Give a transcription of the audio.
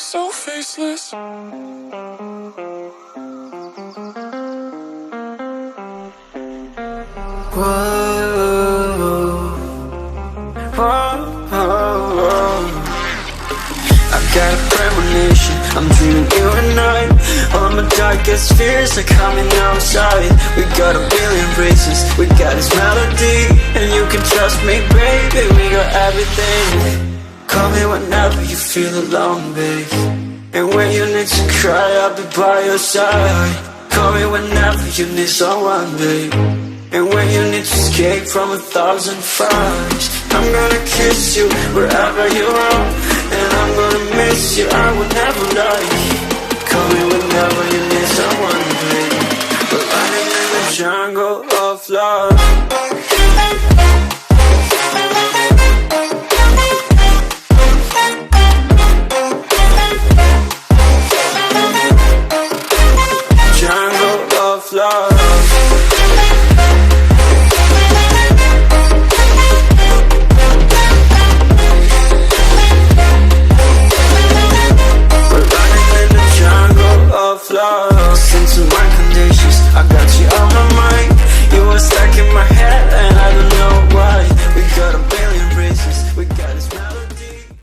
so faceless. I got a premonition, I'm dreaming you and I. All my darkest fears are coming outside. We got a billion races, we got this melody, and you can trust me, baby, we got everything. Call me whenever you feel alone, babe, and when you need to cry, I'll be by your side. Call me whenever you need someone, babe, and when you need to escape from 1,000 fires. I'm gonna kiss you wherever you are, and I'm gonna miss you, I will never lie. Call me whenever you